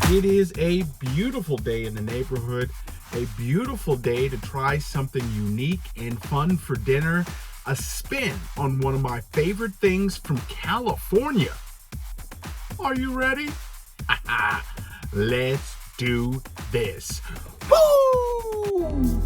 It is a beautiful day in the neighborhood, a beautiful day to try something unique and fun for dinner, a spin on one of my favorite things from California. Are you ready? Let's do this. Woo!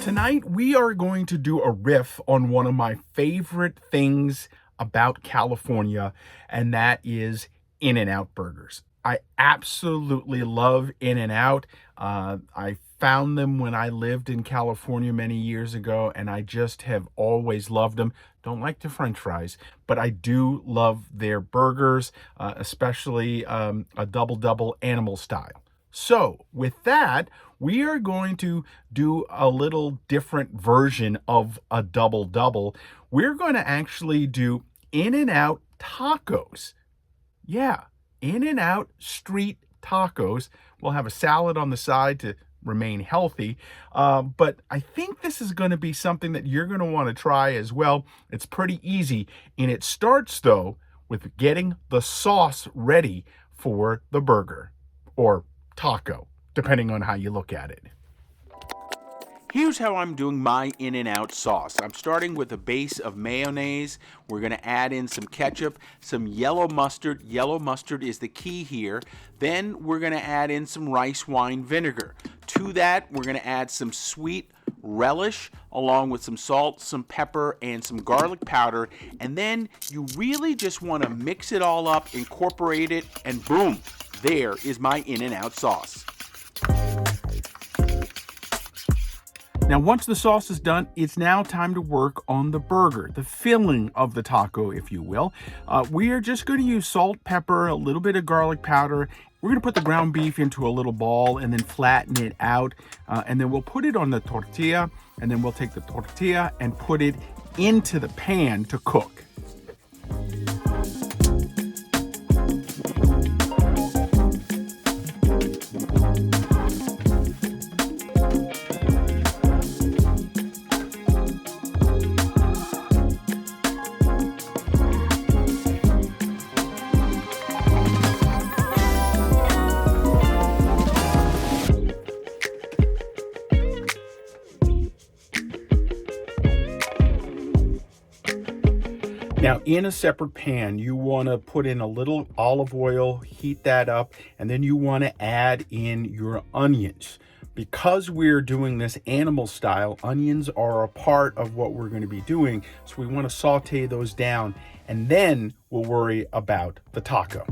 Tonight, we are going to do a riff on one of my favorite things about California, and that is In-N-Out burgers. I absolutely love In-N-Out. I found them when I lived in California many years ago, and I just have always loved them. Don't like the French fries, but I do love their burgers, especially a double animal style. So with that, we are going to do a little different version of a double. We're going to actually do In-N-Out tacos. Yeah, In-N-Out street tacos. We'll have a salad on the side to remain healthy. But I think this is going to be something that you're going to want to try as well. It's pretty easy. And it starts, though, with getting the sauce ready for the burger or taco, depending on how you look at it. Here's how I'm doing my In-N-Out sauce. I'm starting with a base of mayonnaise. We're going to add in some ketchup, some yellow mustard. Yellow mustard is the key here. Then we're going to add in some rice wine vinegar. To that, we're going to add some sweet relish along with some salt, some pepper, and some garlic powder. And then you really just want to mix it all up, incorporate it, and boom, there is my In-N-Out sauce. Now, once the sauce is done, it's now time to work on the burger, the filling of the taco, if you will. We are just going to use salt, pepper, a little bit of garlic powder. We're going to put the ground beef into a little ball and then flatten it out. And then we'll put it on the tortilla, and then we'll take the tortilla and put it into the pan to cook. Now, in a separate pan, you want to put in a little olive oil, heat that up, and then you want to add in your onions. Because we're doing this animal style, onions are a part of what we're going to be doing, so we want to saute those down, and then we'll worry about the taco.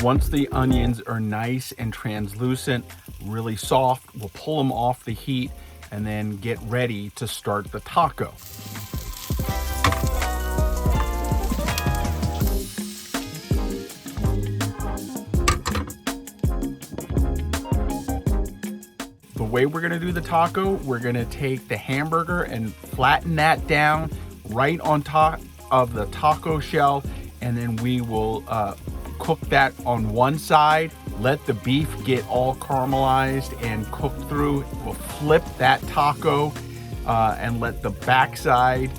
Once the onions are nice and translucent, really soft, we'll pull them off the heat and then get ready to start the taco. The way we're going to do the taco, we're going to take the hamburger and flatten that down right on top of the taco shell, and then we will cook that on one side, let the beef get all caramelized and cooked through. We'll flip that taco and let the backside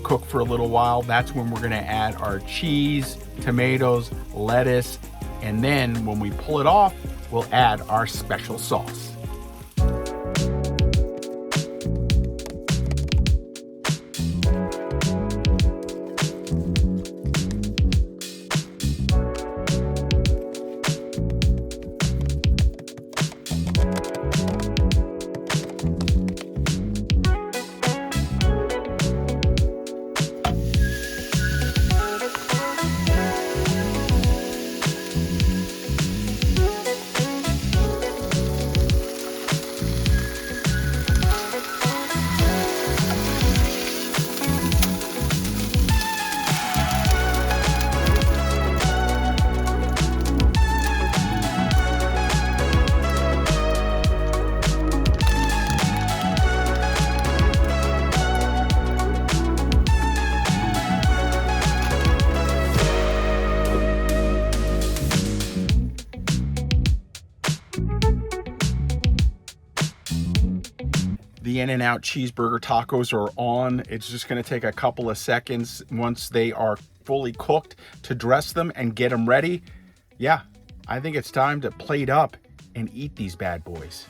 cook for a little while. That's when we're going to add our cheese, tomatoes, lettuce, and then when we pull it off, we'll add our special sauce. The In-N-Out cheeseburger tacos are on. It's just gonna take a couple of seconds once they are fully cooked to dress them and get them ready. Yeah, I think it's time to plate up and eat these bad boys.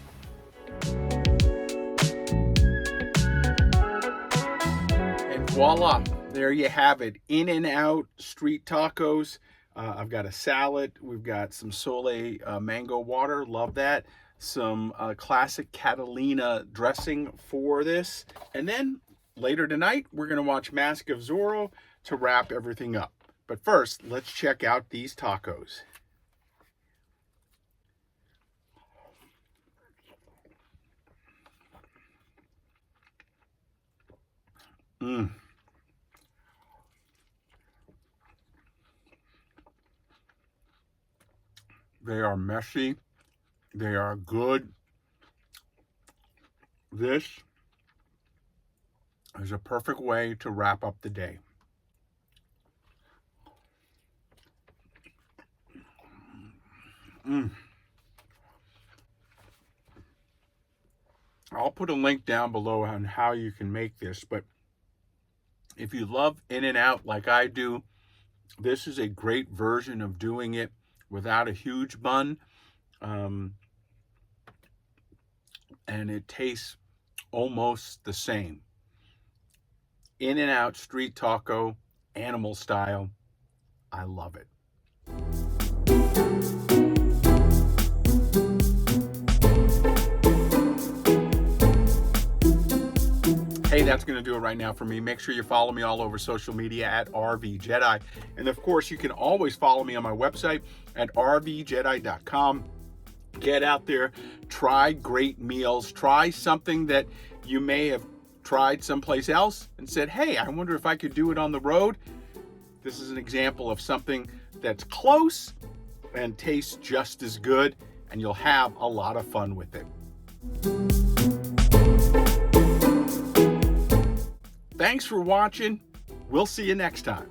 And voila, there you have it. In-N-Out street tacos. I've got a salad. We've got some Sole mango water. Love that. Some classic Catalina dressing for this. And then later tonight, we're going to watch Mask of Zorro to wrap everything up. But first, let's check out these tacos. They are messy. They are good. This is a perfect way to wrap up the day. I'll put a link down below on how you can make this, but if you love In-N-Out like I do, this is a great version of doing it without a huge bun. And it tastes almost the same. In-N-Out street taco, animal style. I love it. Hey, that's going to do it right now for me. Make sure you follow me all over social media at RVJedeye. And of course, you can always follow me on my website at RVJedeye.com. Get out there, try great meals, try something that you may have tried someplace else and said, hey, I wonder if I could do it on the road. This is an example of something that's close and tastes just as good, and you'll have a lot of fun with it. Thanks for watching. We'll see you next time.